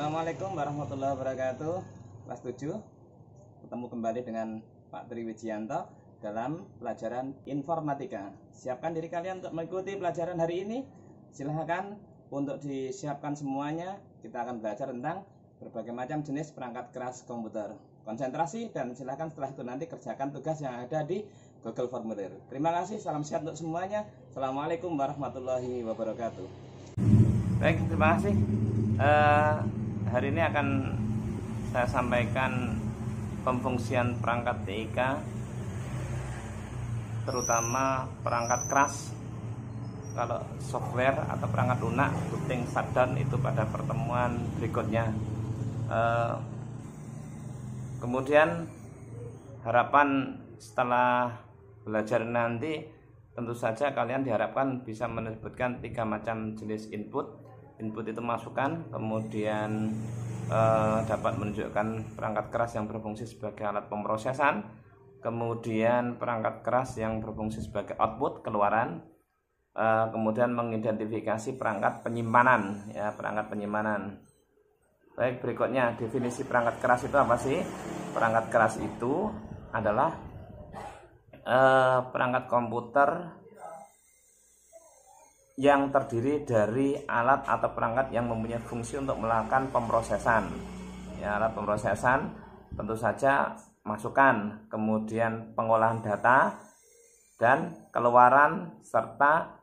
Assalamualaikum warahmatullahi wabarakatuh. Kelas 7, ketemu kembali dengan Pak Tri Wijianto dalam pelajaran informatika. Siapkan diri kalian untuk mengikuti pelajaran hari ini. Silahkan untuk disiapkan semuanya. Kita akan belajar tentang berbagai macam jenis perangkat keras komputer. Konsentrasi dan silahkan setelah itu nanti kerjakan tugas yang ada di Google Formulir. Terima kasih, salam sehat untuk semuanya. Assalamualaikum warahmatullahi wabarakatuh. Baik, terima kasih. Hari ini akan saya sampaikan pemfungsian perangkat TIK, terutama perangkat keras. Kalau software atau perangkat lunak, booting, shutdown itu pada pertemuan berikutnya. Kemudian harapan setelah belajar nanti, tentu saja kalian diharapkan bisa menyebutkan 3 macam jenis input. Input itu masukan, kemudian dapat menunjukkan perangkat keras yang berfungsi sebagai alat pemrosesan, kemudian perangkat keras yang berfungsi sebagai output, keluaran, kemudian mengidentifikasi perangkat penyimpanan, ya, perangkat penyimpanan. Baik, berikutnya definisi perangkat keras itu apa sih? Perangkat keras itu adalah perangkat komputer yang terdiri dari alat atau perangkat yang mempunyai fungsi untuk melakukan pemrosesan. Ya, alat pemrosesan tentu saja masukan, kemudian pengolahan data dan keluaran, serta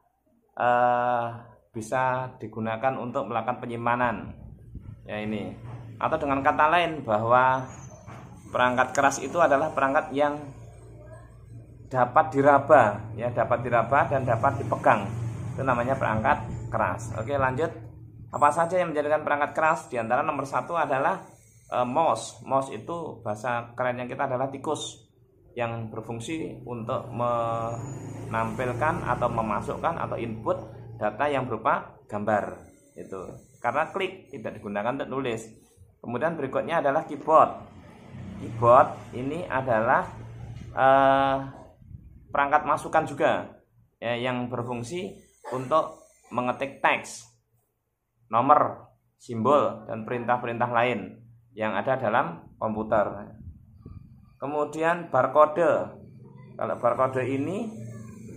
bisa digunakan untuk melakukan penyimpanan. Ya, ini. Atau dengan kata lain bahwa perangkat keras itu adalah perangkat yang dapat diraba, ya, dapat diraba dan dapat dipegang. Itu namanya perangkat keras. Oke, lanjut. Apa saja yang menjadikan perangkat keras? Di antara nomor 1 adalah mouse. Mouse itu bahasa kerennya kita adalah tikus yang berfungsi untuk menampilkan atau memasukkan atau input data yang berupa gambar. Itu karena klik, tidak digunakan untuk nulis. Kemudian berikutnya adalah keyboard. Keyboard ini adalah perangkat masukan juga, ya, yang berfungsi untuk mengetik teks, nomor, simbol, dan perintah-perintah lain yang ada dalam komputer. Kemudian barcode. Kalau barcode ini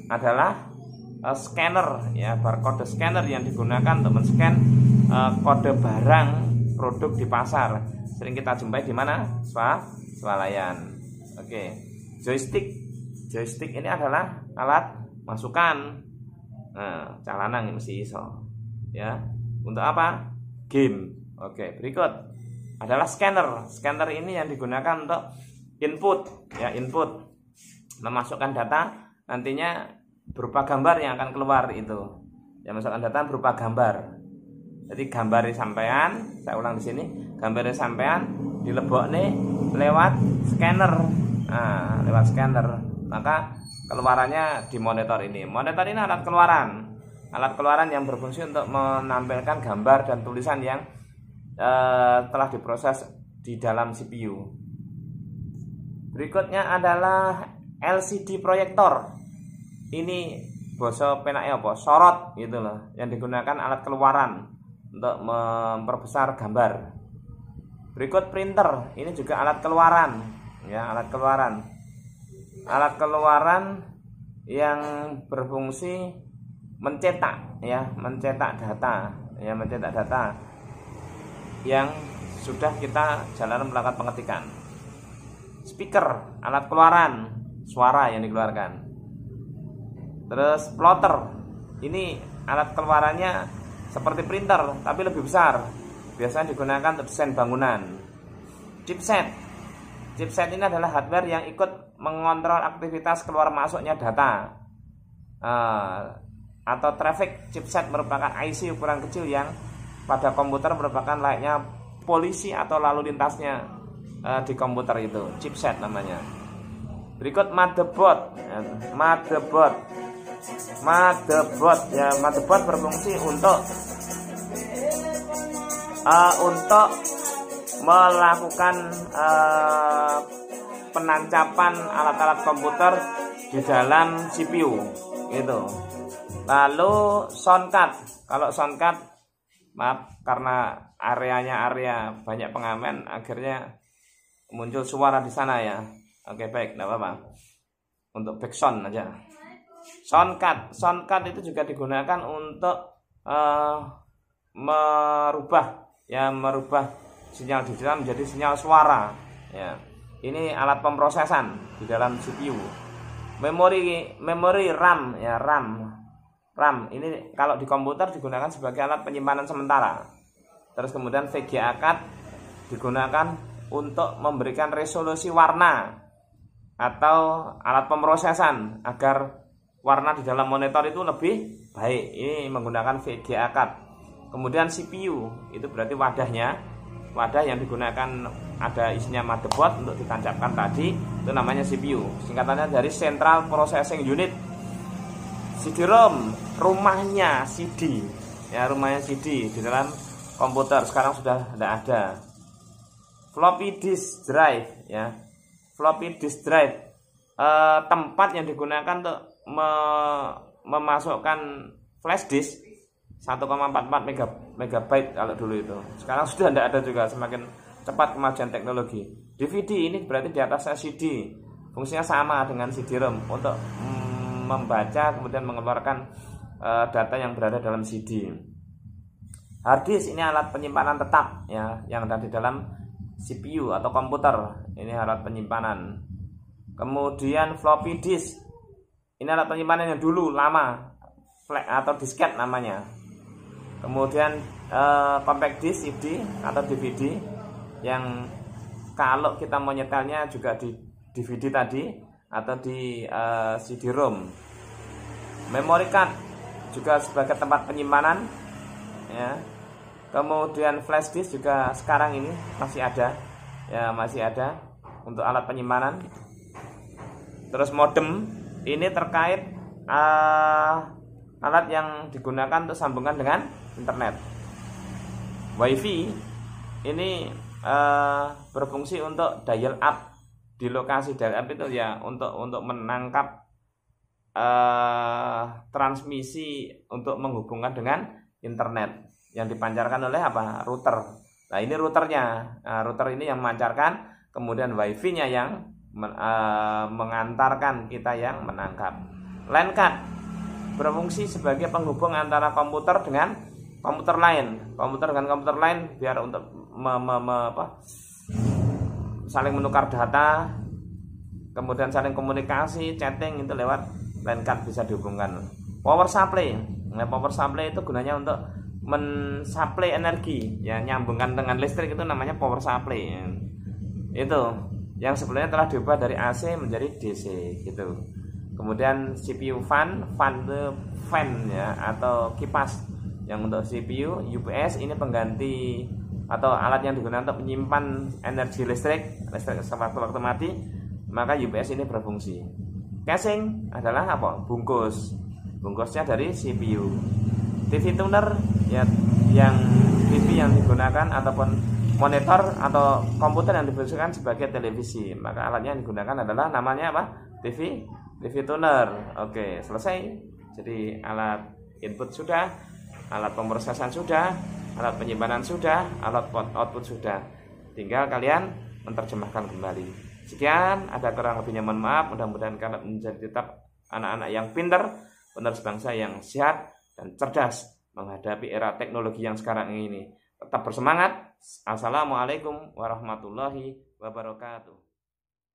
adalah scanner, ya, barcode scanner yang digunakan untuk men-scan kode barang produk di pasar. Sering kita jumpai di mana? Swalayan. Oke. Joystick. Joystick ini adalah alat masukan. Nah, calanan mesti iso. Ya. Untuk apa? Game. Oke, berikut adalah scanner. Scanner ini yang digunakan untuk input, ya, input. Memasukkan data, nantinya berupa gambar yang akan keluar itu. Ya, masukkan data berupa gambar. Jadi gambar sampean, saya ulang di sini, gambar sampean dilebokne lewat scanner. Nah, lewat scanner. Maka keluarannya di monitor ini. Monitor ini alat keluaran. Alat keluaran yang berfungsi untuk menampilkan gambar dan tulisan yang telah diproses di dalam CPU. Berikutnya adalah LCD proyektor. Ini basa penake apa? Sorot gitu loh, yang digunakan alat keluaran untuk memperbesar gambar. Berikut printer. Ini juga alat keluaran, ya, alat keluaran. Alat keluaran yang berfungsi mencetak, ya, mencetak data, ya, mencetak data yang sudah kita jalan melakukan pengetikan. Speaker, alat keluaran, suara yang dikeluarkan. Terus plotter, ini alat keluarannya seperti printer tapi lebih besar, biasanya digunakan untuk desain bangunan. Chipset, chipset ini adalah hardware yang ikut mengontrol aktivitas keluar masuknya data, atau traffic. Chipset merupakan IC ukuran kecil yang pada komputer merupakan layaknya polisi atau lalu lintasnya di komputer itu. Chipset namanya. Berikut motherboard. Motherboard, ya, motherboard berfungsi untuk melakukan penancapan alat-alat komputer di dalam CPU gitu. Lalu soundcard. Kalau soundcard maaf karena areanya area banyak pengamen akhirnya muncul suara di sana ya. Oke baik, tidak apa-apa. Untuk backsound aja. Soundcard itu juga digunakan untuk merubah sinyal digital menjadi sinyal suara ya. Ini alat pemrosesan di dalam CPU. Memori RAM ya, RAM ini kalau di komputer digunakan sebagai alat penyimpanan sementara. Terus kemudian VGA card digunakan untuk memberikan resolusi warna atau alat pemrosesan agar warna di dalam monitor itu lebih baik. Ini menggunakan VGA card. Kemudian CPU itu berarti wadah yang digunakan ada isinya motherboard untuk ditancapkan tadi, itu namanya CPU. Singkatannya dari Central Processing Unit. CD-ROM, rumahnya CD di dalam komputer sekarang sudah tidak ada. Floppy disk drive ya, floppy disk drive tempat yang digunakan untuk memasukkan flash disk 1,44 megabyte kalau dulu itu. Sekarang sudah tidak ada juga, semakin cepat kemajuan teknologi. DVD ini berarti di atas CD. Fungsinya sama dengan CD-ROM untuk membaca kemudian mengeluarkan data yang berada dalam CD. Hard disk ini alat penyimpanan tetap ya, yang ada di dalam CPU atau komputer. Ini alat penyimpanan. Kemudian floppy disk. Ini alat penyimpanan yang dulu lama, flash atau disket namanya. Kemudian compact disc CD atau DVD yang kalau kita mau nyetelnya juga di DVD tadi atau di CD-ROM. Memory card juga sebagai tempat penyimpanan ya. Kemudian flash disk juga sekarang ini masih ada ya, masih ada untuk alat penyimpanan. Terus modem ini terkait alat yang digunakan untuk sambungan dengan internet. WiFi ini berfungsi untuk dial up. Di lokasi dial up itu ya untuk menangkap transmisi untuk menghubungkan dengan internet yang dipancarkan oleh apa? Router. Nah, ini routernya. Nah, router ini yang memancarkan, kemudian WiFi-nya yang mengantarkan, kita yang menangkap. LAN card berfungsi sebagai penghubung antara komputer dengan komputer lain, biar untuk saling menukar data, kemudian saling komunikasi, chatting itu lewat LAN card bisa dihubungkan. Power supply, nah, power supply itu gunanya untuk mensuplai energi, ya nyambungkan dengan listrik, itu namanya power supply. Itu yang sebenarnya telah diubah dari AC menjadi DC gitu. Kemudian CPU fan ya atau kipas. Yang untuk CPU, UPS ini pengganti atau alat yang digunakan untuk menyimpan energi listrik sewaktu-waktu mati, maka UPS ini berfungsi. Casing adalah apa? Bungkusnya dari CPU. TV tuner ya, yang TV yang digunakan ataupun monitor atau komputer yang difungsikan sebagai televisi, maka alatnya yang digunakan adalah namanya apa? TV tuner. Oke, selesai. Jadi alat input sudah, alat pemrosesan sudah, alat penyimpanan sudah, alat output sudah. Tinggal kalian menerjemahkan kembali. Sekian, ada kurang lebihnya mohon maaf. Mudah-mudahan kalian menjadi tetap anak-anak yang pintar, penerus bangsa yang sehat dan cerdas menghadapi era teknologi yang sekarang ini. Tetap bersemangat. Assalamualaikum warahmatullahi wabarakatuh.